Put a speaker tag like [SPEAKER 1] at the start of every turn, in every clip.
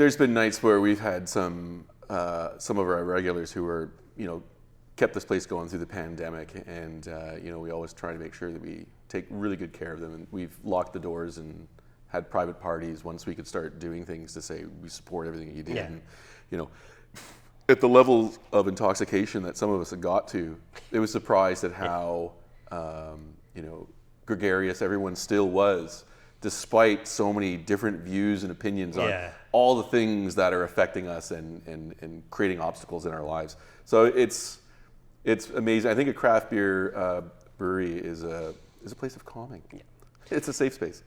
[SPEAKER 1] there's been nights where we've had some of our regulars who are, kept this place going through the pandemic, and we always try to make sure that we take really good care of them, and we've locked the doors and had private parties once we could start doing things to say we support everything that you did. And, at the level of intoxication that some of us had got to, it was surprised at how gregarious everyone still was, despite so many different views and opinions on all the things that are affecting us and creating obstacles in our lives. So it's amazing. I think a craft beer brewery is a place of calming. Yeah. It's a safe space.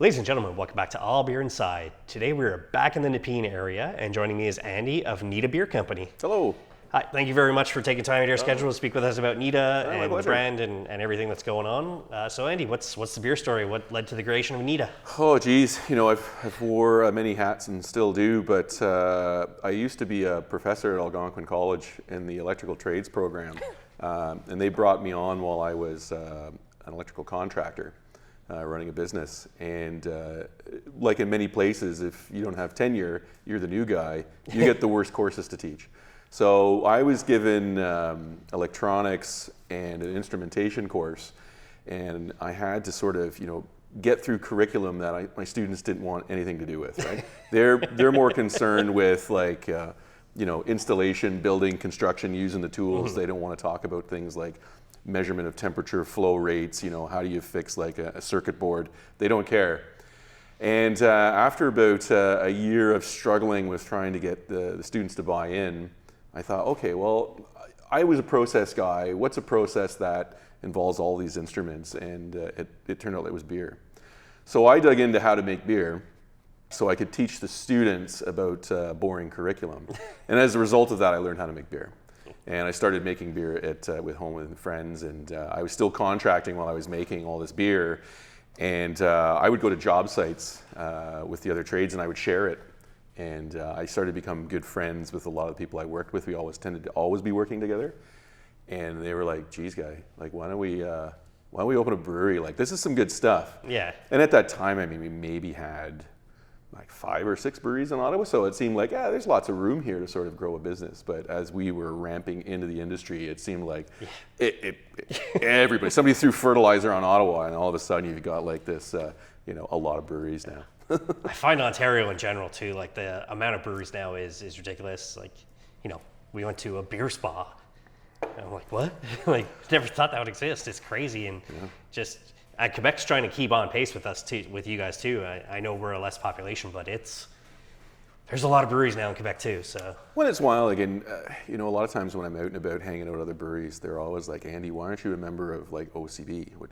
[SPEAKER 2] Ladies and gentlemen, welcome back to All Beer Inside. Today we're back in the Nepean area, and joining me is Andy of Nita Beer Company.
[SPEAKER 1] Hello.
[SPEAKER 2] Hi, thank you very much for taking time out of your schedule to speak with us about Nita and the brand and everything that's going on. So Andy, what's the beer story? What led to the creation of Nita?
[SPEAKER 1] Oh geez, I've wore many hats and still do, but I used to be a professor at Algonquin College in the electrical trades program, and they brought me on while I was an electrical contractor. Running a business, and like in many places, if you don't have tenure, you're the new guy, you get the worst courses to teach. So I was given electronics and an instrumentation course, and I had to sort of get through curriculum that my students didn't want anything to do with, right? They're more concerned with like installation, building, construction, using the tools. Mm-hmm. They don't want to talk about things like measurement of temperature, flow rates, how do you fix like a circuit board? They don't care. And after about a year of struggling with trying to get the students to buy in, I thought, okay, well, I was a process guy. What's a process that involves all these instruments? And it turned out it was beer. So I dug into how to make beer so I could teach the students about boring curriculum. And as a result of that, I learned how to make beer. And I started making beer with home and friends, and I was still contracting while I was making all this beer. And I would go to job sites with the other trades, and I would share it. And I started to become good friends with a lot of the people I worked with. We always tended to always be working together. And they were like, "Geez, guy, like why don't we open a brewery? Like this is some good stuff."
[SPEAKER 2] Yeah.
[SPEAKER 1] And at that time, I mean, we maybe had like 5 or 6 breweries in Ottawa, so it seemed like, there's lots of room here to sort of grow a business. But as we were ramping into the industry, it seemed like everybody, somebody threw fertilizer on Ottawa, and all of a sudden you've got like this, a lot of breweries now.
[SPEAKER 2] I find Ontario in general too, like the amount of breweries now is ridiculous. Like, we went to a beer spa, and I'm like, what? Like, never thought that would exist. It's crazy, and just. Quebec's trying to keep on pace with us too, with you guys too. I know we're a less population, but there's a lot of breweries now in Quebec too. So
[SPEAKER 1] when it's wild, again, a lot of times when I'm out and about hanging out at other breweries, they're always like, "Andy, why aren't you a member of like OCB, or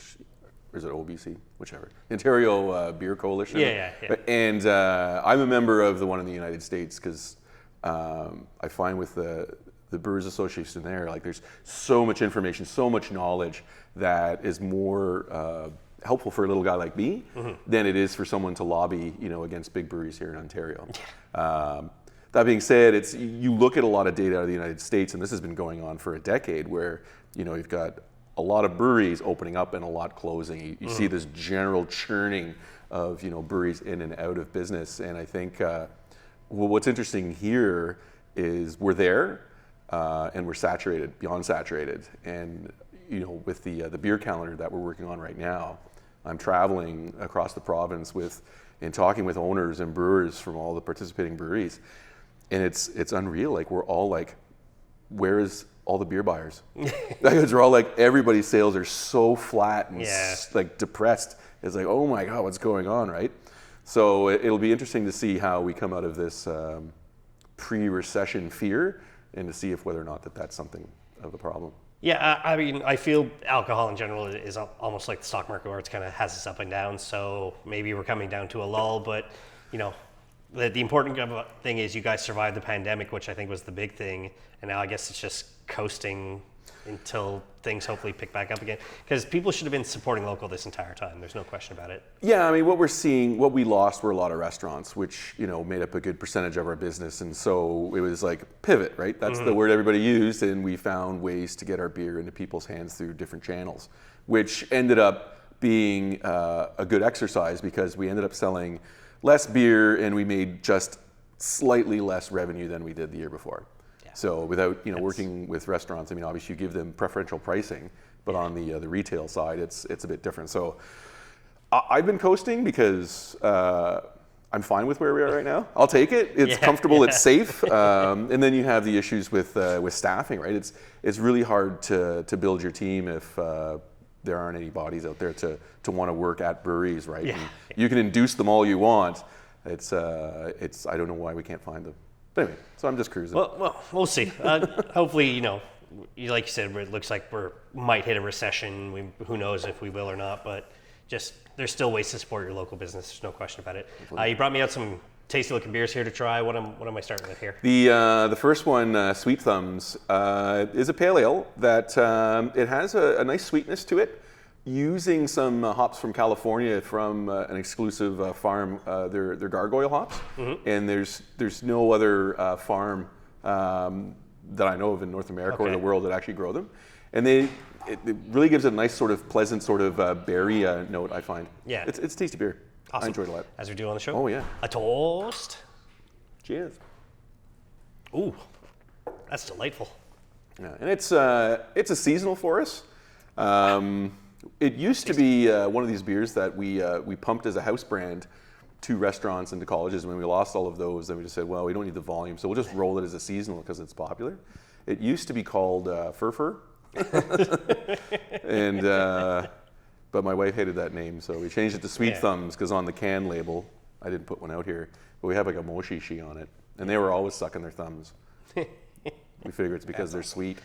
[SPEAKER 1] is it OBC, whichever, Ontario Beer Coalition?"
[SPEAKER 2] Yeah.
[SPEAKER 1] And I'm a member of the one in the United States because I find with the Brewers Association there, like there's so much information, so much knowledge that is more helpful for a little guy like me than it is for someone to lobby, against big breweries here in Ontario. That being said, you look at a lot of data out of the United States, and this has been going on for a decade, where you've got a lot of breweries opening up and a lot closing. You see this general churning of breweries in and out of business, and I think what's interesting here is we're there. And we're saturated, beyond saturated. And with the beer calendar that we're working on right now, I'm traveling across the province and talking with owners and brewers from all the participating breweries, and it's unreal. Like we're all like, where is all the beer buyers? Because we're all like, everybody's sales are so flat and like depressed. It's like, oh my God, what's going on, right? So it'll be interesting to see how we come out of this pre-recession fear, and to see if whether or not that's something of a problem.
[SPEAKER 2] Yeah, I mean, I feel alcohol in general is almost like the stock market, where it's kind of has its up and down. So maybe we're coming down to a lull, but the important thing is you guys survived the pandemic, which I think was the big thing, and now I guess it's just coasting until things hopefully pick back up again? Because people should have been supporting local this entire time. There's no question about it.
[SPEAKER 1] Yeah, I mean, what we lost were a lot of restaurants, which, made up a good percentage of our business. And so it was like pivot, right? That's the word everybody used. And we found ways to get our beer into people's hands through different channels, which ended up being a good exercise because we ended up selling less beer and we made just slightly less revenue than we did the year before. So without working with restaurants, I mean, obviously you give them preferential pricing, but on the retail side, it's a bit different. So I've been coasting because I'm fine with where we are right now. I'll take it. It's comfortable. It's safe. And then you have the issues with staffing, right? It's really hard to build your team if there aren't any bodies out there to want to work at breweries, right?
[SPEAKER 2] Yeah.
[SPEAKER 1] And you can induce them all you want. It's I don't know why we can't find them. But anyway, so I'm just cruising.
[SPEAKER 2] Well, we'll see. Hopefully, like you said, it looks like we might hit a recession. Who knows if we will or not, but just there's still ways to support your local business. There's no question about it. You brought me out some tasty looking beers here to try. What am I starting with here?
[SPEAKER 1] The first one, Sweet Thumbs, is a pale ale that it has a nice sweetness to it. Using some hops from California from an exclusive farm, they're gargoyle hops, and there's no other farm that I know of in North America or the world that actually grow them, and it really gives it a nice sort of pleasant sort of berry note. I find. Yeah, it's tasty beer. Awesome. I enjoyed it a lot.
[SPEAKER 2] As we do on the show.
[SPEAKER 1] Oh yeah.
[SPEAKER 2] A toast.
[SPEAKER 1] Cheers.
[SPEAKER 2] Ooh, that's delightful.
[SPEAKER 1] Yeah, and it's a seasonal for us. It used to be one of these beers that we pumped as a house brand to restaurants and to colleges. And when we lost all of those, then we just said, well, we don't need the volume, so we'll just roll it as a seasonal because it's popular. It used to be called Fur, and but my wife hated that name, so we changed it to Sweet Thumbs because on the can label, I didn't put one out here, but we have like a moshishi on it, and they were always sucking their thumbs. We figure it's because they're sweet.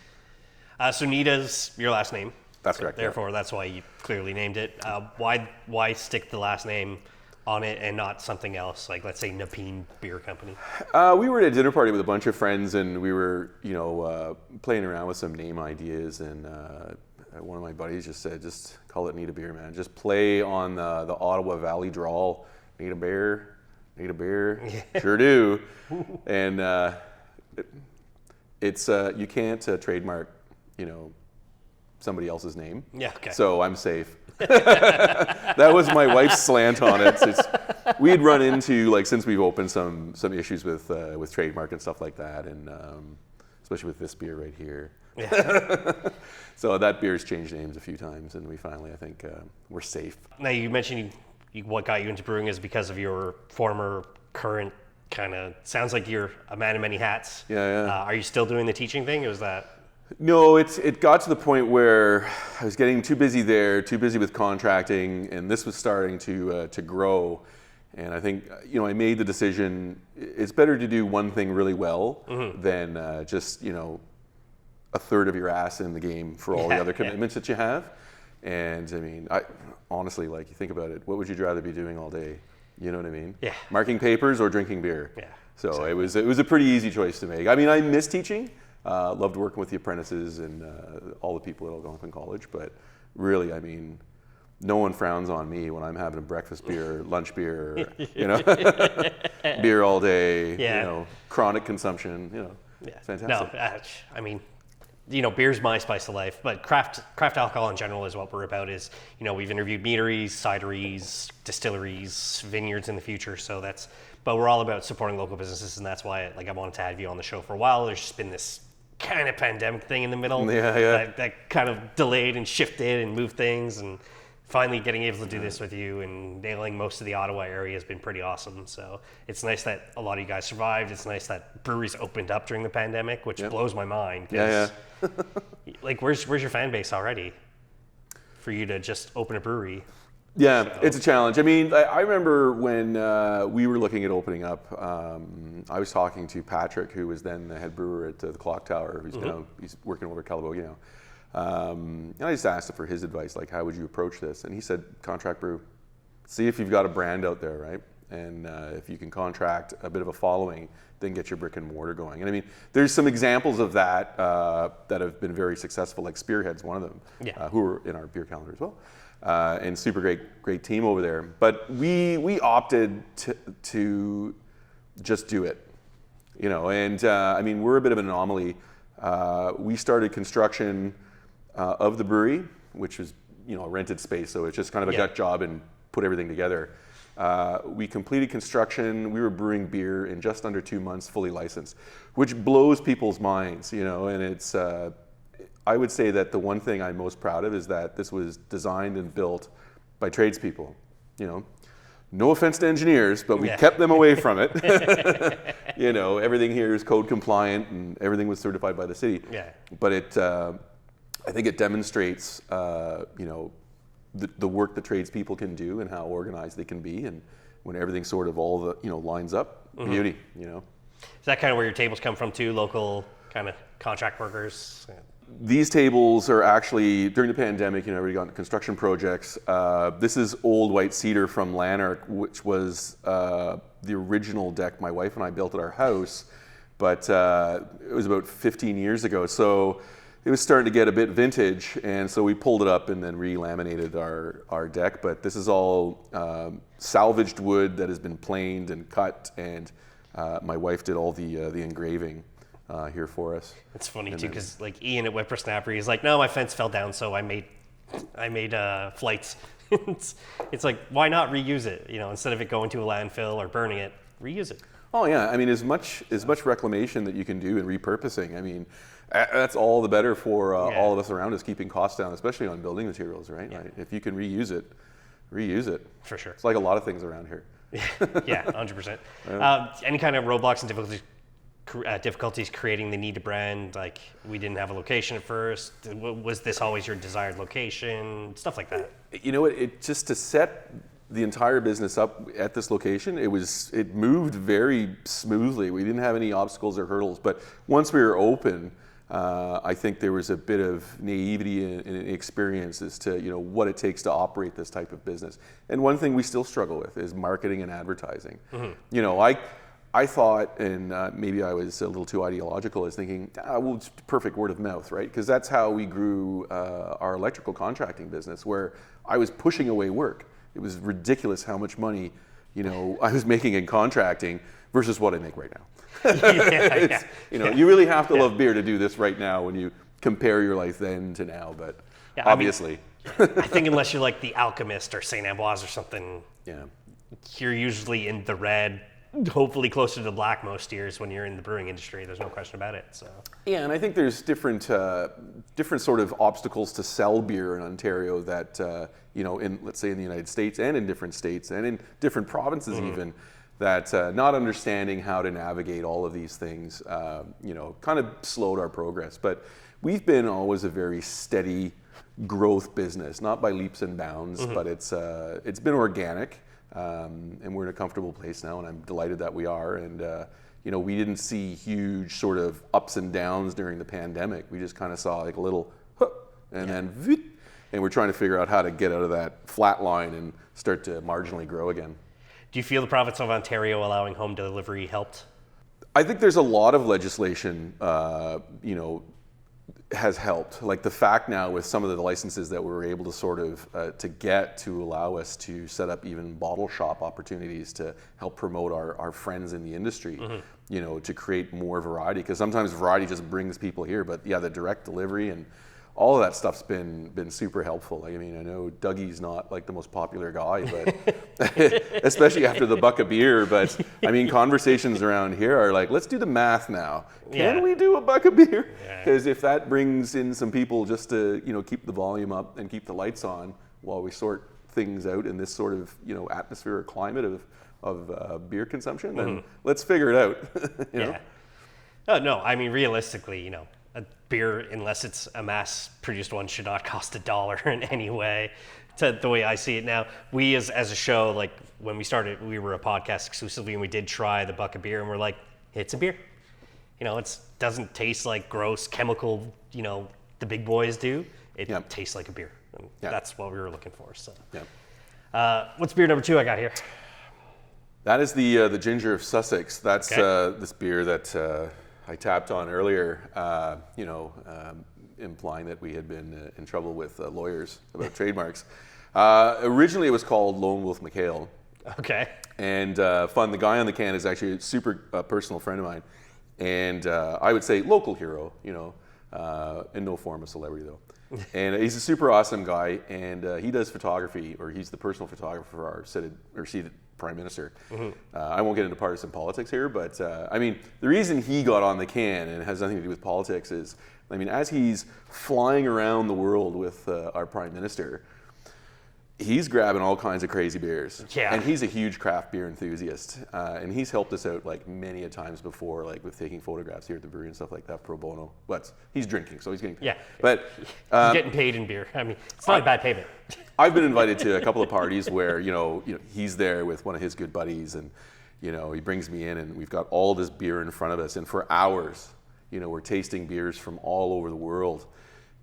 [SPEAKER 2] So Nita's your last name.
[SPEAKER 1] That's correct.
[SPEAKER 2] Therefore, that's why you clearly named it. Why stick the last name on it and not something else, like let's say Nepean Beer Company?
[SPEAKER 1] We were at a dinner party with a bunch of friends, and we were, playing around with some name ideas. And one of my buddies just said, "Just call it Nita Beer, man. Just play on the Ottawa Valley drawl. Need a beer, need a beer. Sure do." And it's you can't trademark, somebody else's name.
[SPEAKER 2] Yeah. Okay.
[SPEAKER 1] So I'm safe. That was my wife's slant on it. We'd run into, since we've opened some issues with trademark and stuff like that, and especially with this beer right here. Yeah. So that beer's changed names a few times, and we finally, I think, we're safe.
[SPEAKER 2] Now you mentioned what got you into brewing is because of your former, current kind of, sounds like you're a man of many hats.
[SPEAKER 1] Yeah.
[SPEAKER 2] Are you still doing the teaching thing? Or was that?
[SPEAKER 1] No, it got to the point where I was getting too busy there, too busy with contracting, and this was starting to grow. And I think, I made the decision, it's better to do one thing really well than just, a third of your ass in the game for all the other commitments that you have. And I mean, honestly, you think about it, what would you rather be doing all day? You know what I mean?
[SPEAKER 2] Yeah.
[SPEAKER 1] Marking papers or drinking beer?
[SPEAKER 2] Yeah.
[SPEAKER 1] So exactly. It was a pretty easy choice to make. I mean, I miss teaching. Loved working with the apprentices and all the people at Algonquin College, but really, I mean, no one frowns on me when I'm having a breakfast beer, lunch beer, beer all day, chronic consumption, fantastic.
[SPEAKER 2] No, I mean, beer's my spice of life, but craft alcohol in general is what we're about. Is we've interviewed meaderies, cideries, distilleries, vineyards in the future, but we're all about supporting local businesses, and that's why I wanted to have you on the show for a while. There's just been this kind of pandemic thing in the middle that kind of delayed and shifted and moved things, and finally getting able to do this with you and nailing most of the Ottawa area has been pretty awesome. So it's nice that a lot of you guys survived. It's nice that breweries opened up during the pandemic, which blows my mind. Where's your fan base already for you to just open a brewery?
[SPEAKER 1] Yeah, it's a challenge. I mean, I remember when we were looking at opening up, I was talking to Patrick, who was then the head brewer at the Clock Tower, who's he's working over at Calabogie now. And I just asked him for his advice, how would you approach this? And he said, contract brew. See if you've got a brand out there, right? And if you can contract a bit of a following, then get your brick and mortar going. And I mean, there's some examples of that that have been very successful, like Spearhead's one of them, who are in our beer calendar as well. And super great team over there. But we opted to just do it, you know. And I mean, we're a bit of an anomaly. We started construction of the brewery, which was, you know, a rented space, so it's just kind of a gut job and put everything together. We completed construction. We were brewing beer in just under 2 months, fully licensed, which blows people's minds, you know. And it's I would say that the one thing I'm most proud of is that this was designed and built by tradespeople, you know. No offense to engineers, but we kept them away from it. You know, everything here is code compliant and everything was certified by the city. Yeah. But I think it demonstrates, you know, the work the tradespeople can do and how organized they can be, and when everything sort of all the, you know, lines up, beauty, you know.
[SPEAKER 2] Is that kind of where your tables come from too, local kind of contract workers?
[SPEAKER 1] These tables are actually, during the pandemic, you know, everybody got into construction projects. This is old white cedar from Lanark, which was the original deck my wife and I built at our house, but it was about 15 years ago. So it was starting to get a bit vintage, and so we pulled it up and then re-laminated our deck. But this is all salvaged wood that has been planed and cut, and my wife did all the engraving here for us.
[SPEAKER 2] It's funny too, because like Ian at Whippersnapper, he's like, no, my fence fell down, so I made flights. It's like, why not reuse it? You know, instead of it going to a landfill or burning it, reuse it.
[SPEAKER 1] Oh yeah, I mean, as much reclamation that you can do and repurposing, I mean, that's all the better for all of us around us, keeping costs down, especially on building materials, right? Yeah. Like, if you can reuse it, reuse it.
[SPEAKER 2] For sure.
[SPEAKER 1] It's like a lot of things around here.
[SPEAKER 2] Yeah, 100%. Any kind of roadblocks and difficulties creating the Nita brand? Like, we didn't have a location at first. Was this always your desired location? Stuff like that.
[SPEAKER 1] You know what? It just to set the entire business up at this location, it moved very smoothly. We didn't have any obstacles or hurdles. But once we were open, I think there was a bit of naivety and experience as to, you know, what it takes to operate this type of business. And one thing we still struggle with is marketing and advertising. You know, I thought, and maybe I was a little too ideological, as thinking, well, it's perfect word of mouth, right? Because that's how we grew our electrical contracting business, where I was pushing away work. It was ridiculous how much money, you know, I was making in contracting versus what I make right now. You know, you really have to love beer to do this right now when you compare your life then to now, but obviously.
[SPEAKER 2] I think unless you're like the Alchemist or St. Ambroise or something, you're usually in the red, hopefully closer to the black most years when you're in the brewing industry. There's no question about it. So
[SPEAKER 1] yeah, and I think there's different sort of obstacles to sell beer in Ontario that you know, in, let's say, in the United States and in different states and in different provinces even, that not understanding how to navigate all of these things, you know, kind of slowed our progress. But we've been always a very steady growth business, not by leaps and bounds, but it's been organic. And we're in a comfortable place now, and I'm delighted that we are. And you know, we didn't see huge sort of ups and downs during the pandemic. We just kind of saw like a little, and then, and we're trying to figure out how to get out of that flat line and start to marginally grow again.
[SPEAKER 2] Do you feel the province of Ontario allowing home delivery helped?
[SPEAKER 1] I think there's a lot of legislation, you know, has helped. Like the fact now with some of the licenses that we were able to sort of to get to allow us to set up even bottle shop opportunities to help promote our friends in the industry, you know, to create more variety. Because sometimes variety just brings people here, but yeah, the direct delivery and all of that stuff's been super helpful. Like, I mean, I know Dougie's not like the most popular guy, but especially after the buck of beer. But I mean, conversations around here are like, let's do the math now. Can we do a buck of beer? Because if that brings in some people just to, you know, keep the volume up and keep the lights on while we sort things out in this sort of, you know, atmosphere or climate of beer consumption, then let's figure it out. You know?
[SPEAKER 2] Oh, no, I mean, realistically, you know, a beer, unless it's a mass-produced one, should not cost $1 in any way. To the way I see it now, we as a show, like when we started, we were a podcast exclusively, and we did try the buck of beer, and we're like, it's a beer. You know, it doesn't taste like gross chemical, you know, the big boys do. It tastes like a beer. And that's what we were looking for. So, what's beer number 2 I got here?
[SPEAKER 1] That is the Ginger of Sussex. That's
[SPEAKER 2] Okay.
[SPEAKER 1] this beer that I tapped on earlier, implying that we had been in trouble with lawyers about trademarks. Originally, it was called Lone Wolf McHale.
[SPEAKER 2] Okay.
[SPEAKER 1] And fun, the guy on the can is actually a super personal friend of mine. And I would say local hero, in no form of celebrity though. And he's a super awesome guy, and he does photography, or he's the personal photographer for our seated prime minister. I won't get into partisan politics here, but I mean, the reason he got on the can, and it has nothing to do with politics, is, I mean, as he's flying around the world with our prime minister, he's grabbing all kinds of crazy beers.
[SPEAKER 2] Yeah.
[SPEAKER 1] And he's a huge craft beer enthusiast. And he's helped us out like many a times before, like with taking photographs here at the brewery and stuff like that, pro bono. But he's drinking, so he's getting paid.
[SPEAKER 2] Yeah.
[SPEAKER 1] But
[SPEAKER 2] He's getting paid in beer. I mean, it's not a bad payment.
[SPEAKER 1] I've been invited to a couple of parties where, he's there with one of his good buddies, and, he brings me in, and we've got all this beer in front of us. And for hours, we're tasting beers from all over the world.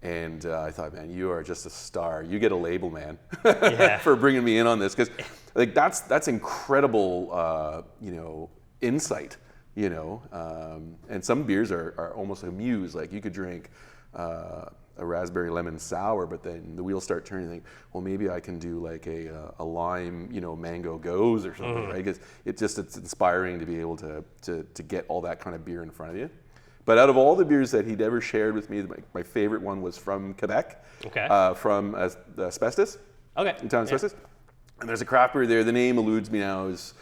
[SPEAKER 1] And I thought, man, you are just a star. You get a label, man,
[SPEAKER 2] Yeah.
[SPEAKER 1] for bringing me in on this, because like that's incredible, insight, and some beers are almost a muse. Like you could drink a raspberry lemon sour, but then the wheels start turning. And think, well, maybe I can do like a lime, mango goes or something, right? Because it's inspiring to be able to get all that kind of beer in front of you. But out of all the beers that he'd ever shared with me, my favorite one was from Quebec, from Asbestos, in town Asbestos. And there's a craft brewer there. The name eludes me now. Is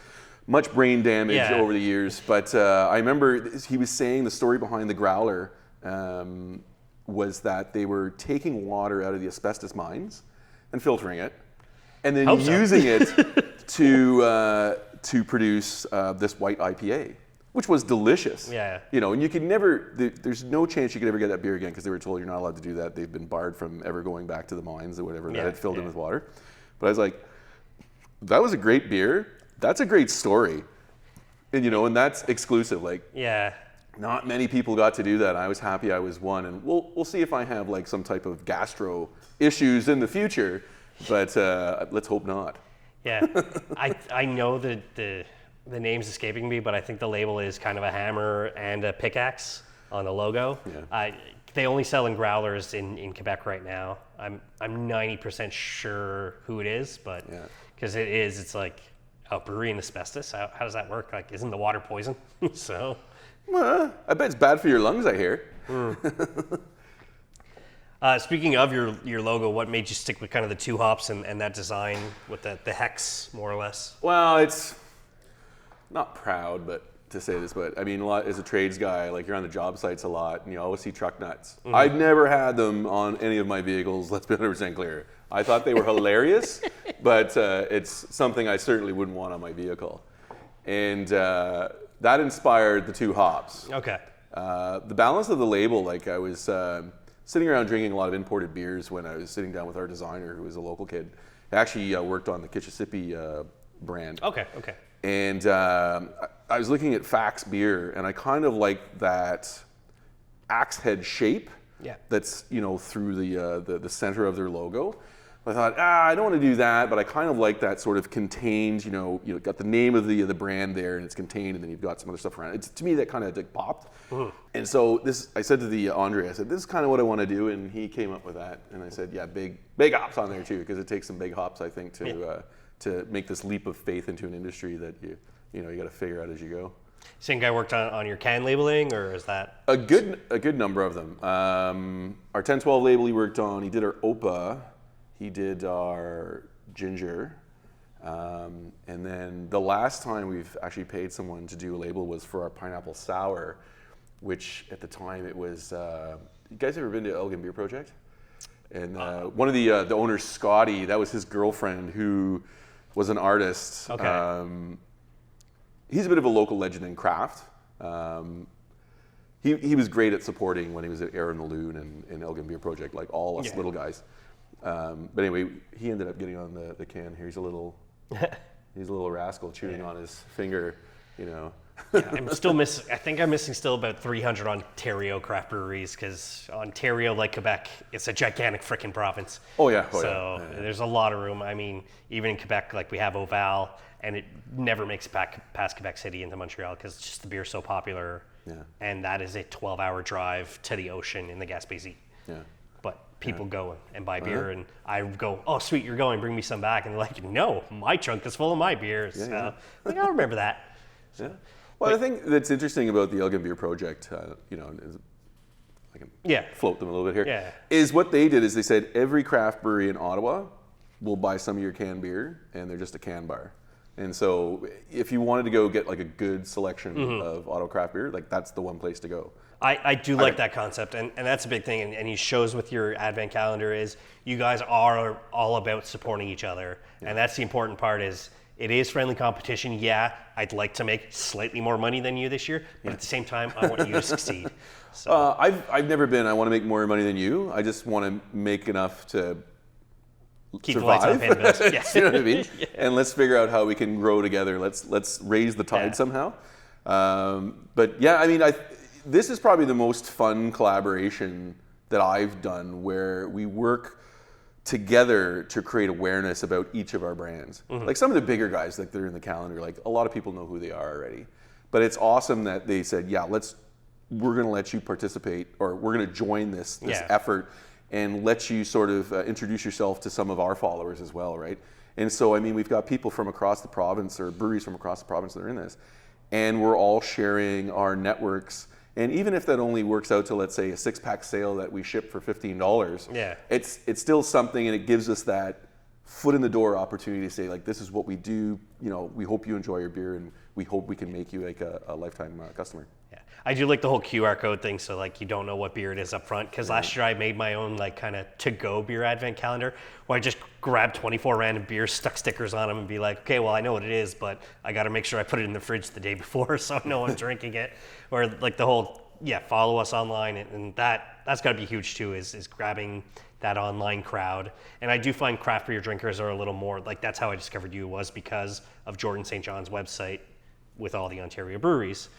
[SPEAKER 1] much brain damage over the years. But I remember he was saying the story behind the growler was that they were taking water out of the asbestos mines and filtering it, and then using it to produce this white IPA. Which was delicious.
[SPEAKER 2] Yeah.
[SPEAKER 1] And you could never, there's no chance you could ever get that beer again, because they were told you're not allowed to do that. They've been barred from ever going back to the mines or whatever that had filled in with water. But I was like, that was a great beer. That's a great story. And and that's exclusive. Like, not many people got to do that. I was happy I was one. And we'll see if I have like some type of gastro issues in the future, but let's hope not.
[SPEAKER 2] Yeah. I know that the name's escaping me, but I think the label is kind of a hammer and a pickaxe on the logo.
[SPEAKER 1] Yeah.
[SPEAKER 2] They only sell in growlers in Quebec right now. I'm 90% sure who it is, but because it's like a brewery in asbestos. How does that work? Like, isn't the water poison? So,
[SPEAKER 1] well, I bet it's bad for your lungs, I hear.
[SPEAKER 2] Speaking of your logo, what made you stick with kind of the two hops and that design with the hex, more or less?
[SPEAKER 1] Well, it's not proud, but to say this, but I mean, as a trades guy, like you're on the job sites a lot, and you always see truck nuts. I've never had them on any of my vehicles. Let's be 100% clear. I thought they were hilarious, but it's something I certainly wouldn't want on my vehicle. And that inspired the two hops.
[SPEAKER 2] Okay.
[SPEAKER 1] The balance of the label, like I was sitting around drinking a lot of imported beers when I was sitting down with our designer, who was a local kid. He actually worked on the Kitchissippi brand.
[SPEAKER 2] Okay.
[SPEAKER 1] And I was looking at Fax beer, and I kind of like that axe head shape. That's through the center of their logo. I thought, I don't want to do that, but I kind of like that sort of contained. Got the name of the brand there, and it's contained, and then you've got some other stuff around it. To me, that kind of like popped. And so I said to the Andre, I said, this is kind of what I want to do, and he came up with that. And I said, yeah, big hops on there too, because it takes some big hops, I think, to make this leap of faith into an industry that you got to figure out as you go.
[SPEAKER 2] Same guy worked on your can labeling, or is that
[SPEAKER 1] a good number of them? Our 1012 label he worked on. He did our OPA. He did our ginger. And then the last time we've actually paid someone to do a label was for our pineapple sour, which at the time it was. You guys ever been to Elgin Beer Project? And one of the owners, Scotty, that was his girlfriend, who was an artist.
[SPEAKER 2] Okay.
[SPEAKER 1] He's a bit of a local legend in craft. He was great at supporting when he was at Aaron Maloon and Elgin Beer Project, like all us little guys. But anyway, he ended up getting on the can here. He's a little rascal chewing on his finger,
[SPEAKER 2] Yeah, I'm still missing. I think I'm missing still about 300 Ontario craft breweries because Ontario, like Quebec, it's a gigantic freaking province.
[SPEAKER 1] Oh yeah.
[SPEAKER 2] So there's a lot of room. I mean, even in Quebec, like we have Oval, and it never makes it back past Quebec City into Montreal because just the beer's so popular.
[SPEAKER 1] Yeah.
[SPEAKER 2] And that is a 12-hour drive to the ocean in the Gaspésie.
[SPEAKER 1] Yeah.
[SPEAKER 2] But people go and buy beer, and I go, oh, sweet, you're going, bring me some back. And they're like, no, my trunk is full of my beers. So like, I'll remember that. So,
[SPEAKER 1] yeah. Well, I think that's interesting about the Elgin Beer Project, you know, I can float them a little bit here, is what they did is they said every craft brewery in Ottawa will buy some of your canned beer, and they're just a can bar. And so if you wanted to go get like a good selection of Ottawa craft beer, like that's the one place to go.
[SPEAKER 2] I do like that concept, and that's a big thing, and he shows with your advent calendar is you guys are all about supporting each other, and that's the important part is it is friendly competition. Yeah, I'd like to make slightly more money than you this year, but at the same time, I want you to succeed. So.
[SPEAKER 1] I've never been, I want to make more money than you. I just want to make enough to
[SPEAKER 2] keep
[SPEAKER 1] survive.
[SPEAKER 2] the lights on, paying the bills. Yes.
[SPEAKER 1] You know what I mean? And let's figure out how we can grow together. Let's raise the tide somehow. But yeah, I mean, this is probably the most fun collaboration that I've done where we work together to create awareness about each of our brands. Like some of the bigger guys, like they're in the calendar, like a lot of people know who they are already. But it's awesome that they said, yeah, we're going to let you participate, or we're going to join this effort and let you sort of introduce yourself to some of our followers as well, right? And so, I mean, we've got people from across the province or breweries from across the province that are in this, and we're all sharing our networks. And even if that only works out to, let's say, a 6-pack sale that we ship for $15, it's still something, and it gives us that foot in the door opportunity to say, like, this is what we do. You know, we hope you enjoy your beer, and we hope we can make you like a lifetime customer. Yeah,
[SPEAKER 2] I do like the whole QR code thing, so like you don't know what beer it is up front. Because last year I made my own like kind of to-go beer advent calendar, where I just grabbed 24 random beers, stuck stickers on them, and be like, okay, well I know what it is, but I got to make sure I put it in the fridge the day before so I know I'm drinking it. Or like the whole follow us online, and that's got to be huge too. Is grabbing that online crowd. And I do find craft beer drinkers are a little more like, that's how I discovered you, was because of Jordan St. John's website with all the Ontario breweries.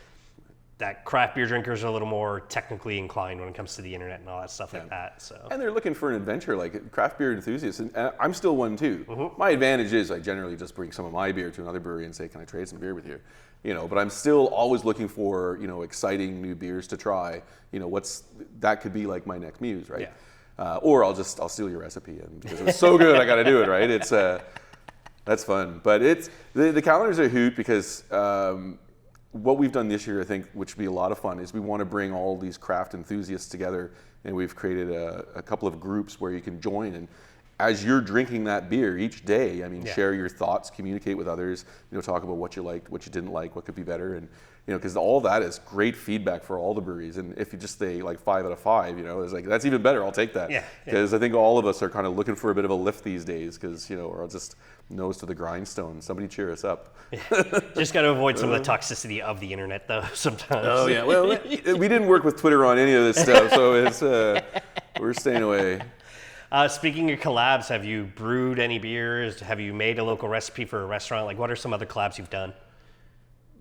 [SPEAKER 2] That craft beer drinkers are a little more technically inclined when it comes to the internet and all that stuff like that. So, and
[SPEAKER 1] they're looking for an adventure, like craft beer enthusiasts, and I'm still one too. My advantage is I generally just bring some of my beer to another brewery and say, can I trade some beer with you? You know, but I'm still always looking for, you know, exciting new beers to try. You know, that could be like my next muse, right? Or I'll steal your recipe, and because it was so good, I got to do it, right? It's that's fun, but it's the calendar's a hoot because. What we've done this year, I think, which would be a lot of fun, is we want to bring all these craft enthusiasts together, and we've created a couple of groups where you can join. And as you're drinking that beer each day, I mean, share your thoughts, communicate with others, you know, talk about what you liked, what you didn't like, what could be better, and you know, because all that is great feedback for all the breweries. And if you just say like 5 out of 5, you know, it's like that's even better. I'll take that. Because I think all of us are kind of looking for a bit of a lift these days, because you know, or I'll just nose to the grindstone. Somebody cheer us up.
[SPEAKER 2] Just got to avoid some of the toxicity of the internet, though. Sometimes.
[SPEAKER 1] Oh yeah. Well, we didn't work with Twitter on any of this stuff, so it's we're staying away.
[SPEAKER 2] Speaking of collabs, have you brewed any beers? Have you made a local recipe for a restaurant? Like, what are some other collabs you've done?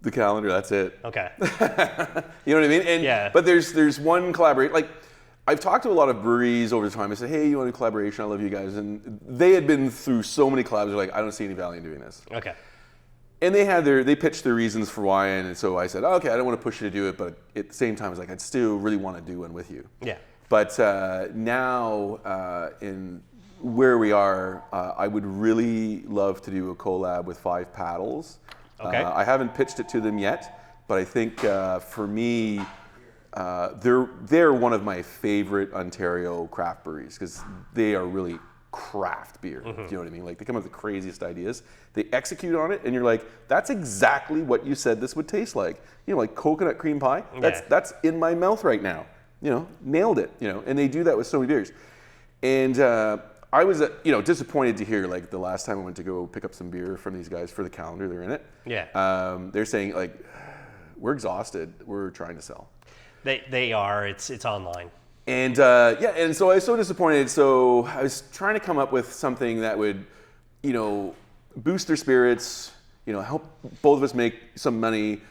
[SPEAKER 1] The calendar, that's it.
[SPEAKER 2] Okay.
[SPEAKER 1] You know what I mean? And but there's one collaboration. Like, I've talked to a lot of breweries over time. I said, hey, you want a collaboration? I love you guys. And they had been through so many collabs. They're like, I don't see any value in doing this.
[SPEAKER 2] Okay.
[SPEAKER 1] And they pitched their reasons for why, and so I said, okay, I don't want to push you to do it, but at the same time, I was like, I'd still really want to do one with you.
[SPEAKER 2] Yeah.
[SPEAKER 1] But now, in where we are, I would really love to do a collab with 5 Paddles.
[SPEAKER 2] Okay.
[SPEAKER 1] I haven't pitched it to them yet, but I think for me, they're one of my favorite Ontario craft breweries, because they are really craft beer. Do you know what I mean? Like, they come up with the craziest ideas. They execute on it, and you're like, that's exactly what you said this would taste like. You know, like coconut cream pie. That's in my mouth right now. You know, nailed it. You know, and they do that with so many beers. And I was, disappointed to hear, like, the last time I went to go pick up some beer from these guys for the calendar, they're in it.
[SPEAKER 2] Yeah.
[SPEAKER 1] They're saying, like, we're exhausted. We're trying to sell.
[SPEAKER 2] They are. It's online.
[SPEAKER 1] And and so I was so disappointed. So I was trying to come up with something that would, you know, boost their spirits, you know, help both of us make some money,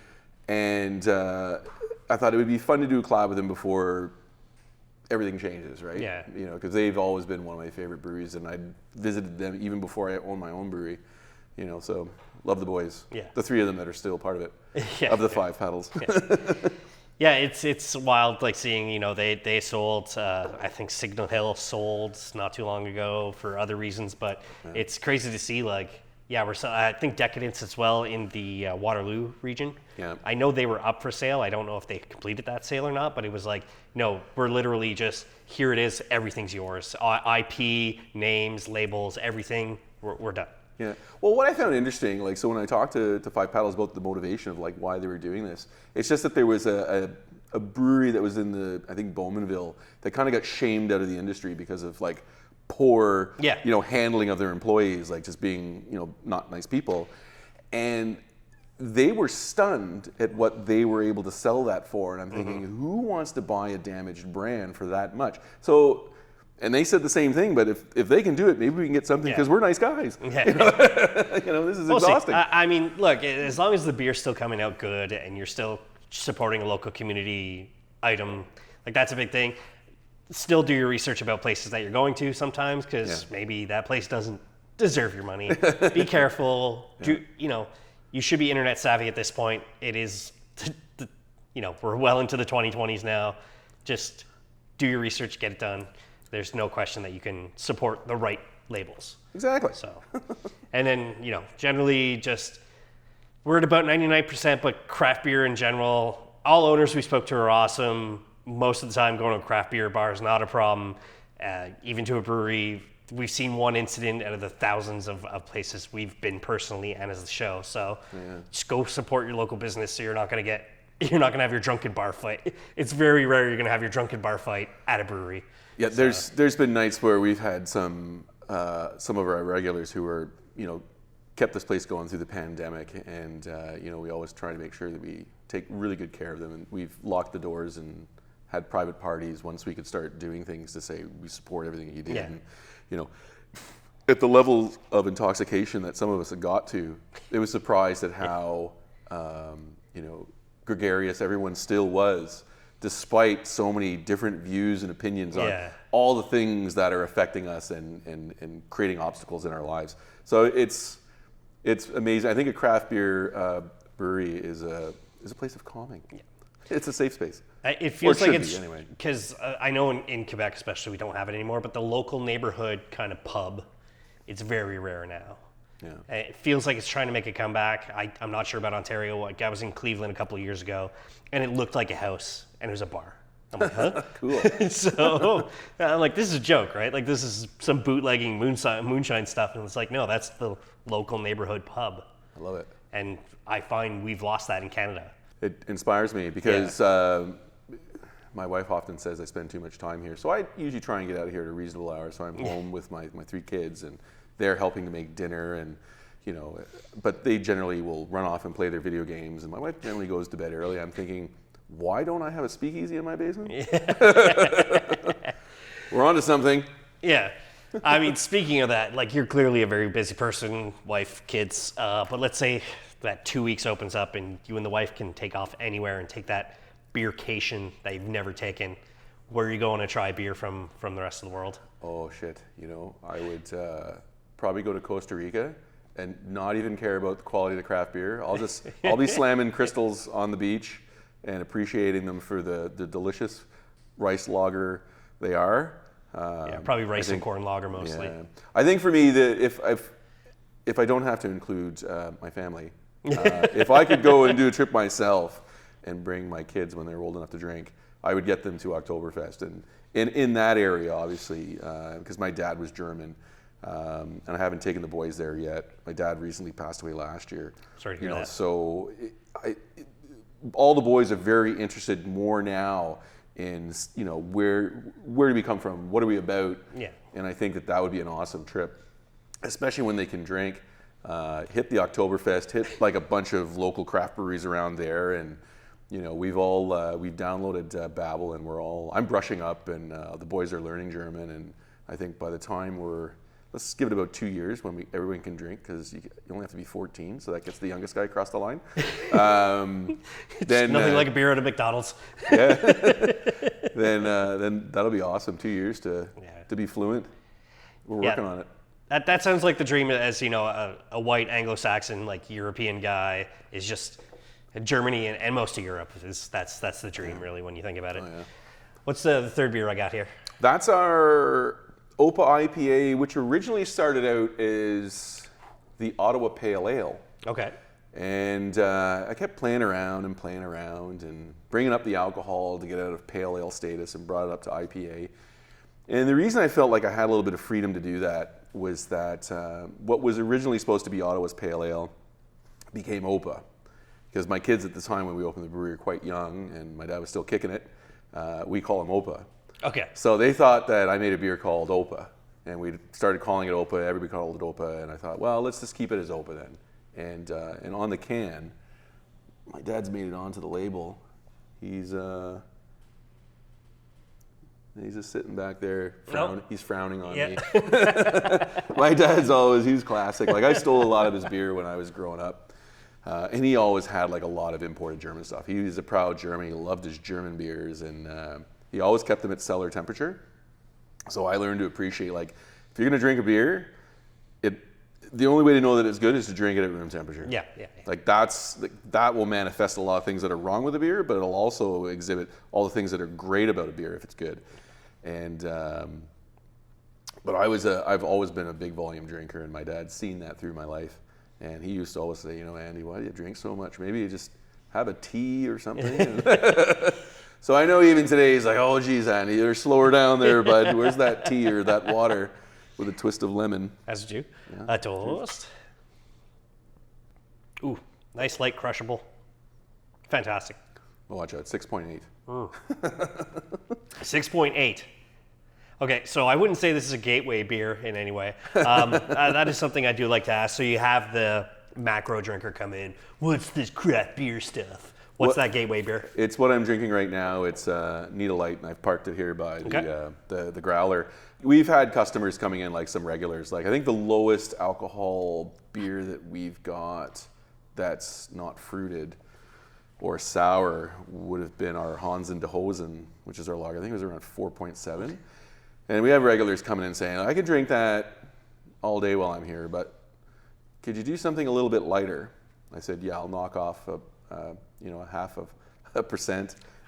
[SPEAKER 1] And I thought it would be fun to do a collab with them before everything changes, right?
[SPEAKER 2] Yeah.
[SPEAKER 1] You know, because they've always been one of my favorite breweries, and I visited them even before I owned my own brewery. You know, so love the boys.
[SPEAKER 2] Yeah.
[SPEAKER 1] The three of them that are still part of it.
[SPEAKER 2] Yeah.
[SPEAKER 1] Of the Five Paddles.
[SPEAKER 2] Yeah, it's wild, like seeing, you know, they sold, I think Signal Hill sold not too long ago for other reasons, but it's crazy to see, like, yeah, I think Decadence as well in the Waterloo region.
[SPEAKER 1] Yeah.
[SPEAKER 2] I know they were up for sale. I don't know if they completed that sale or not, but it was like, no, we're literally just, here it is, everything's yours. IP, names, labels, everything, we're done.
[SPEAKER 1] Yeah. Well, what I found interesting, like, so when I talked to Five Paddles about the motivation of like why they were doing this, it's just that there was a brewery that was in I think Bowmanville that kind of got shamed out of the industry because of like poor,
[SPEAKER 2] Yeah.
[SPEAKER 1] you know, handling of their employees, like just being, you know, not nice people. And they were stunned at what they were able to sell that for. And I'm thinking, who wants to buy a damaged brand for that much? So, and they said the same thing, but if they can do it, maybe we can get something, because we're nice guys.
[SPEAKER 2] Yeah.
[SPEAKER 1] You know, this is exhausting.
[SPEAKER 2] I mean, look, as long as the beer's still coming out good and you're still supporting a local community item, like, that's a big thing. Still do your research about places that you're going to sometimes, because maybe that place doesn't deserve your money. Be careful. You know, you should be internet savvy at this point. It is, you know, we're well into the 2020s now. Just do your research, get it done. There's no question that you can support the right labels.
[SPEAKER 1] Exactly.
[SPEAKER 2] So, and then, you know, generally just, we're at about 99%, but craft beer in general, all owners we spoke to are awesome. Most of the time going to a craft beer bar is not a problem. Even to a brewery, we've seen one incident out of the thousands of places we've been personally and as the show. So just go support your local business, so you're not going to have your drunken bar fight. It's very rare you're going to have your drunken bar fight at a brewery.
[SPEAKER 1] Yeah, there's been nights where we've had some of our regulars who were, you know, kept this place going through the pandemic, and you know, we always try to make sure that we take really good care of them, and we've locked the doors and had private parties once we could start doing things to say we support everything that you did.
[SPEAKER 2] Yeah.
[SPEAKER 1] And, you know, at the level of intoxication that some of us had got to, it was surprised at how you know, gregarious everyone still was, despite so many different views and opinions on all the things that are affecting us and creating obstacles in our lives. So it's amazing. I think a craft beer brewery is a place of calming. Yeah. It's a safe space.
[SPEAKER 2] It feels like it's,
[SPEAKER 1] anyway.
[SPEAKER 2] Because I know in Quebec especially we don't have it anymore, but the local neighborhood kind of pub, it's very rare now.
[SPEAKER 1] Yeah.
[SPEAKER 2] It feels like it's trying to make a comeback. I'm not sure about Ontario. Like, I was in Cleveland a couple of years ago, and it looked like a house, and it was a bar. I'm like, huh?
[SPEAKER 1] Cool.
[SPEAKER 2] So I'm like, this is a joke, right? Like, this is some bootlegging moonshine stuff, and it's like, no, that's the local neighborhood pub.
[SPEAKER 1] I love it.
[SPEAKER 2] And I find we've lost that in Canada.
[SPEAKER 1] It inspires me because my wife often says I spend too much time here. So I usually try and get out of here at a reasonable hour. So I'm home with my three kids, and they're helping to make dinner, and, you know, but they generally will run off and play their video games, and my wife generally goes to bed early. I'm thinking, why don't I have a speakeasy in my basement? Yeah. We're on to something.
[SPEAKER 2] Yeah. I mean, speaking of that, like, you're clearly a very busy person, wife, kids, but let's say that 2 weeks opens up and you and the wife can take off anywhere and take that beercation that you've never taken. Where are you going to try beer from the rest of the world?
[SPEAKER 1] Oh, shit. You know, I would probably go to Costa Rica and not even care about the quality of the craft beer. I'll be slamming crystals on the beach and appreciating them for the delicious rice lager they are.
[SPEAKER 2] Probably rice and corn lager mostly.
[SPEAKER 1] Yeah. I think for me, if I don't have to include my family, if I could go and do a trip myself and bring my kids when they're old enough to drink, I would get them to Oktoberfest, and in that area, obviously, because my dad was German, and I haven't taken the boys there yet. My dad recently passed away last year.
[SPEAKER 2] Sorry to hear that.
[SPEAKER 1] So all the boys are very interested more now in, you know, where do we come from? What are we about?
[SPEAKER 2] Yeah.
[SPEAKER 1] And I think that would be an awesome trip, especially when they can drink. Hit the Oktoberfest, hit like a bunch of local craft breweries around there, and, you know, we've downloaded Babbel, and I'm brushing up, and the boys are learning German, and I think by the time we're let's give it about 2 years when everyone can drink, because you only have to be 14, so that gets the youngest guy across the line. Then
[SPEAKER 2] nothing like a beer at a McDonald's.
[SPEAKER 1] Yeah. Then that'll be awesome. 2 years to be fluent. We're working on it.
[SPEAKER 2] That sounds like the dream, as you know, a white Anglo-Saxon, like European guy is just Germany and most of Europe. That's the dream, really, when you think about it.
[SPEAKER 1] Oh, yeah.
[SPEAKER 2] What's the third beer I got here?
[SPEAKER 1] That's our OPA IPA, which originally started out as the Ottawa Pale Ale.
[SPEAKER 2] Okay.
[SPEAKER 1] And I kept playing around and bringing up the alcohol to get out of Pale Ale status and brought it up to IPA. And the reason I felt like I had a little bit of freedom to do that was that what was originally supposed to be Ottawa's Pale Ale became OPA. Because my kids at the time when we opened the brewery were quite young, and my dad was still kicking it. We call them OPA.
[SPEAKER 2] Okay.
[SPEAKER 1] So they thought that I made a beer called OPA, and we started calling it OPA. Everybody called it OPA, and I thought, well, let's just keep it as OPA then. And on the can, my dad's made it onto the label. He's just sitting back there. He's frowning on me. My dad's he's classic. Like, I stole a lot of his beer when I was growing up. And he always had like a lot of imported German stuff. He was a proud German. He loved his German beers, and he always kept them at cellar temperature. So I learned to appreciate, like, if you're gonna drink a beer, the only way to know that it's good is to drink it at room temperature.
[SPEAKER 2] Yeah.
[SPEAKER 1] Like, that will manifest a lot of things that are wrong with a beer, but it'll also exhibit all the things that are great about a beer if it's good. And but I've always been a big volume drinker, and my dad's seen that through my life. And he used to always say, Andy, why do you drink so much? Maybe you just have a tea or something. So I know even today he's like, oh, geez, Andy, you're slower down there, bud. Where's that tea or that water with a twist of lemon?
[SPEAKER 2] As would you.
[SPEAKER 1] Yeah.
[SPEAKER 2] A toast. Ooh, nice, light, crushable. Fantastic.
[SPEAKER 1] Oh, watch out, 6.8.
[SPEAKER 2] 6.8. Okay, so I wouldn't say this is a gateway beer in any way. That is something I do like to ask. So you have the macro drinker come in. What's this craft beer stuff? What's that gateway beer?
[SPEAKER 1] It's what I'm drinking right now. It's Nita Light, and I've parked it here by the growler. We've had customers coming in, like some regulars. Like, I think the lowest alcohol beer that we've got that's not fruited or sour would have been our Hans and de Hosen, which is our lager. I think it was around 4.7. And we have regulars coming in saying, I could drink that all day while I'm here, but could you do something a little bit lighter? I said, yeah, I'll knock off a 0.5%.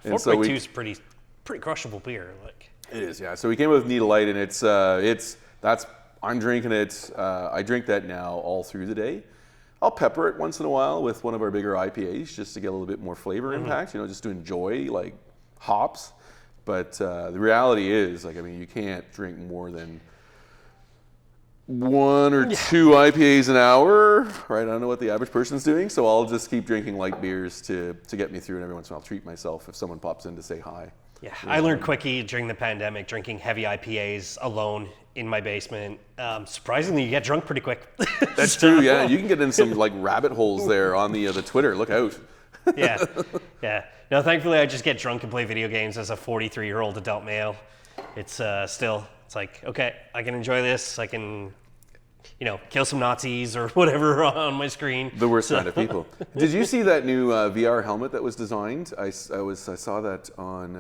[SPEAKER 2] 4.2 is pretty crushable beer. Like,
[SPEAKER 1] it is, yeah. So we came up with Nita Light, and I'm drinking it. I drink that now all through the day. I'll pepper it once in a while with one of our bigger IPAs just to get a little bit more flavor impact, just to enjoy like hops. But the reality is, like, I mean, you can't drink more than 1 or 2 IPAs an hour, right? I don't know what the average person's doing, so I'll just keep drinking light beers to get me through, and every once in a while I'll treat myself if someone pops in to say hi.
[SPEAKER 2] Yeah, I learned quickly during the pandemic drinking heavy IPAs alone in my basement. Surprisingly, you get drunk pretty quick.
[SPEAKER 1] That's true, yeah. You can get in some like rabbit holes there on the Twitter. Look out.
[SPEAKER 2] Yeah. No, thankfully I just get drunk and play video games as a 43-year-old adult male. It's it's like, okay, I can enjoy this. I can, kill some Nazis or whatever on my screen.
[SPEAKER 1] The worst kind of people. Did you see that new VR helmet that was designed? I saw that on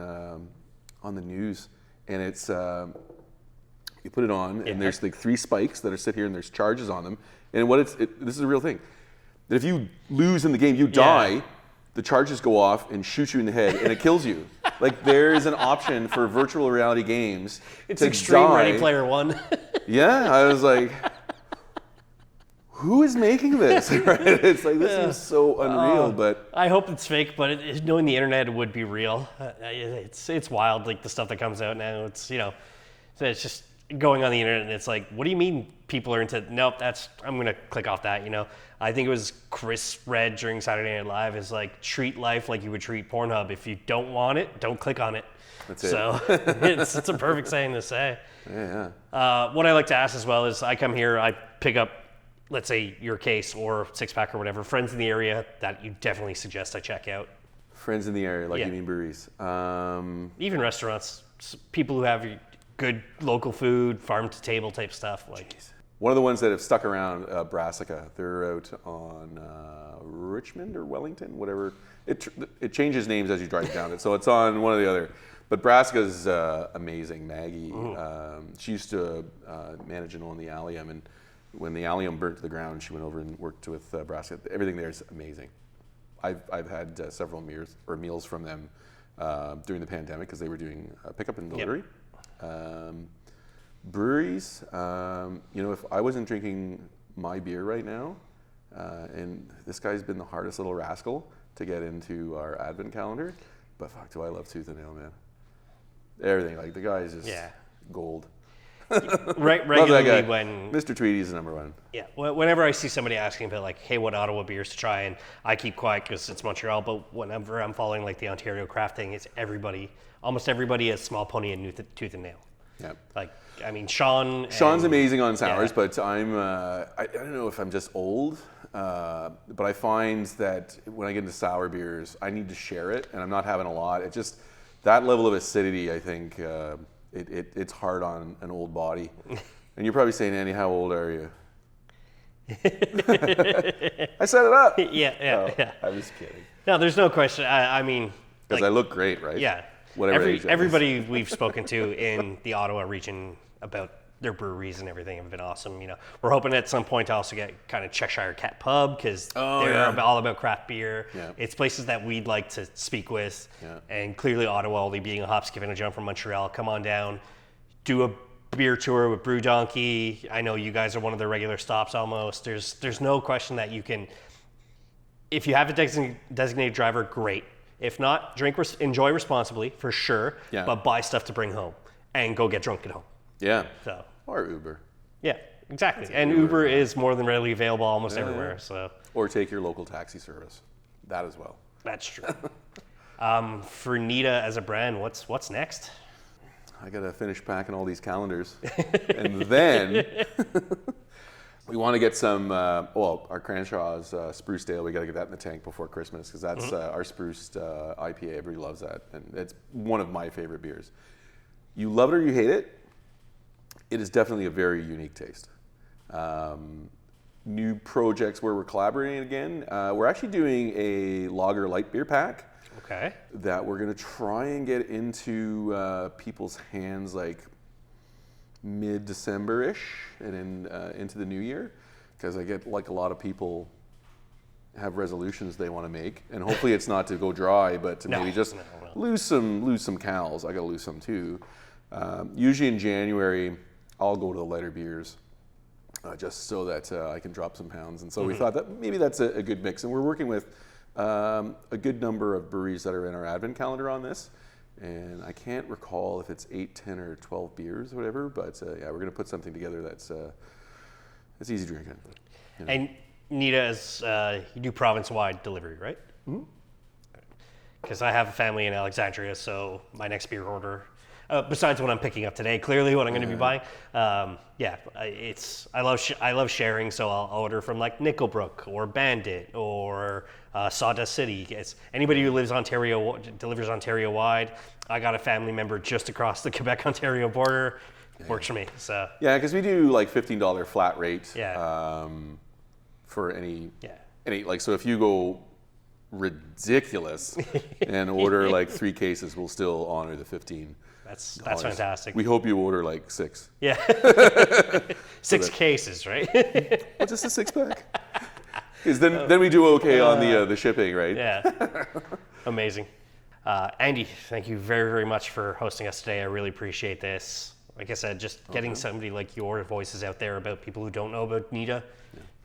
[SPEAKER 1] the news, and it's you put it on, and there's like 3 spikes that are sit here, and there's charges on them. And this is a real thing. That if you lose in the game, you die. The charges go off and shoot you in the head, and it kills you. Like, there is an option for virtual reality games.
[SPEAKER 2] It's Extreme Ready Player One.
[SPEAKER 1] Yeah, I was like, who is making this? Right? It's like, this seems so unreal, but
[SPEAKER 2] I hope it's fake, but knowing the internet would be real. It's wild, like the stuff that comes out now. It's it's just going on the internet, and it's like, what do you mean people are into? Nope, I'm gonna click off that. I think it was Chris Red during Saturday Night Live is like, treat life like you would treat Pornhub. If you don't want it, don't click on it.
[SPEAKER 1] That's it.
[SPEAKER 2] So it's a perfect saying to say.
[SPEAKER 1] Yeah.
[SPEAKER 2] What I like to ask as well is, I come here, I pick up, let's say, your case or 6-pack or whatever, friends in the area that you definitely suggest I check out.
[SPEAKER 1] Friends in the area, like you mean breweries?
[SPEAKER 2] Even restaurants, people who have good local food, farm to table type stuff. Like,
[SPEAKER 1] One of the ones that have stuck around, Brassica. They're out on Richmond or Wellington, whatever. It changes names as you drive down it, so it's on one or the other. But Brassica's amazing. Maggie, she used to manage and own the Allium, and when the Allium burnt to the ground, she went over and worked with Brassica. Everything there is amazing. I've had several meals from them during the pandemic because they were doing pickup and delivery. Yep. Breweries, if I wasn't drinking my beer right now, and this guy's been the hardest little rascal to get into our advent calendar, but fuck, do I love Tooth and Nail, man. Everything, like the guy is just gold.
[SPEAKER 2] Regularly when
[SPEAKER 1] Mr. Tweedy's the number one.
[SPEAKER 2] Yeah, whenever I see somebody asking about like, hey, what Ottawa beers to try, and I keep quiet because it's Montreal, but whenever I'm following like the Ontario craft thing, it's almost everybody has Small Pony and Tooth and Nail. Yeah. Like, I mean, Sean's
[SPEAKER 1] amazing on sours, but I don't know if I'm just old, but I find that when I get into sour beers, I need to share it, and I'm not having a lot. It just, that level of acidity, I think, it's hard on an old body. And you're probably saying, Andy, how old are you? I set it up.
[SPEAKER 2] Yeah.
[SPEAKER 1] I was kidding.
[SPEAKER 2] No, there's no question. I mean,
[SPEAKER 1] because I look great, right?
[SPEAKER 2] Yeah.
[SPEAKER 1] Whatever age
[SPEAKER 2] everybody we've spoken to in the Ottawa region about their breweries and everything have been awesome. We're hoping at some point to also get kind of Cheshire Cat Pub because they're all about craft beer.
[SPEAKER 1] Yeah.
[SPEAKER 2] It's places that we'd like to speak with.
[SPEAKER 1] Yeah.
[SPEAKER 2] And clearly Ottawa, only being a hop, skip, and a jump from Montreal, come on down, do a beer tour with Brew Donkey. I know you guys are one of their regular stops almost. There's no question that you can, if you have a designated driver, great. If not, enjoy responsibly for sure, but buy stuff to bring home and go get drunk at home.
[SPEAKER 1] Yeah.
[SPEAKER 2] So.
[SPEAKER 1] Or Uber.
[SPEAKER 2] Yeah, exactly. And Uber is more than readily available almost everywhere. So.
[SPEAKER 1] Or take your local taxi service. That as well.
[SPEAKER 2] That's true. For Nita as a brand, what's next?
[SPEAKER 1] I gotta finish packing all these calendars, and then we want to get some. Our Cranshaw's spruced ale. We gotta get that in the tank before Christmas because that's our spruced IPA. Everybody loves that, and it's one of my favorite beers. You love it or you hate it. It is definitely a very unique taste. New projects where we're collaborating again. We're actually doing a lager light beer pack.
[SPEAKER 2] Okay.
[SPEAKER 1] That we're gonna try and get into people's hands like mid-December-ish and into the new year, because I get like a lot of people have resolutions they want to make, and hopefully it's not to go dry, but to maybe just lose some calories. I gotta lose some too. Usually in January, I'll go to the lighter beers just so that I can drop some pounds, and so we thought that maybe that's a good mix, and we're working with a good number of breweries that are in our advent calendar on this, and I can't recall if it's 8, 10, or 12 beers or whatever, but we're going to put something together that's easy drinking.
[SPEAKER 2] And Nita, is you do province-wide delivery, right? Because I have a family in Alexandria, so my next beer order, besides what I'm picking up today, clearly what I'm going to be buying, I love sharing, so I'll order from like Nickelbrook or Bandit or Sawdust City. It's anybody who delivers Ontario wide. I got a family member just across the Quebec-Ontario border. Works for me. So
[SPEAKER 1] because we do like $15 flat rate. For any like, so if you go ridiculous and order like 3 cases, we'll still honor the 15.
[SPEAKER 2] That's fantastic.
[SPEAKER 1] We hope you order like 6.
[SPEAKER 2] Yeah. 6 cases, right?
[SPEAKER 1] Well, just a 6-pack. Because then we do okay on the shipping, right?
[SPEAKER 2] Yeah. Amazing. Andy, thank you very, very much for hosting us today. I really appreciate this. Like I said, just getting somebody like your voices out there about people who don't know about Nita.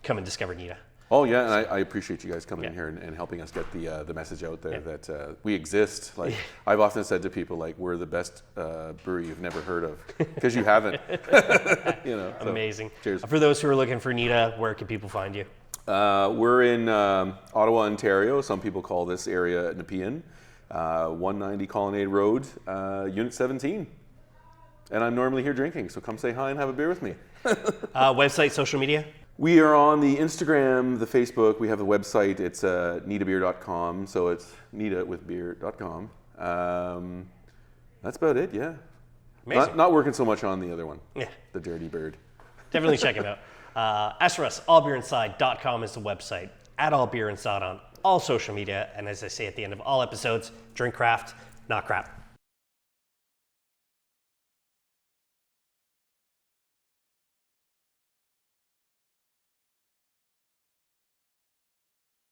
[SPEAKER 2] Come and discover Nita.
[SPEAKER 1] Oh yeah, and I appreciate you guys coming in here and helping us get the message out there that we exist. Like I've often said to people, like we're the best brewery you've never heard of because you haven't.
[SPEAKER 2] Amazing.
[SPEAKER 1] Cheers.
[SPEAKER 2] For those who are looking for Nita, where can people find you?
[SPEAKER 1] We're in Ottawa, Ontario. Some people call this area Nepean. 190 Colonnade Road, Unit 17. And I'm normally here drinking, so come say hi and have a beer with me.
[SPEAKER 2] Website, social media?
[SPEAKER 1] We are on the Instagram, the Facebook. We have the website. It's nitabeer.com, so it's nitawithbeer.com. That's about it, yeah.
[SPEAKER 2] Amazing.
[SPEAKER 1] Not working so much on the other one.
[SPEAKER 2] Yeah.
[SPEAKER 1] The Dirty Bird.
[SPEAKER 2] Definitely check him out. As for us, allbeerinside.com is the website. At allbeerinside on all social media. And as I say at the end of all episodes, drink craft, not crap.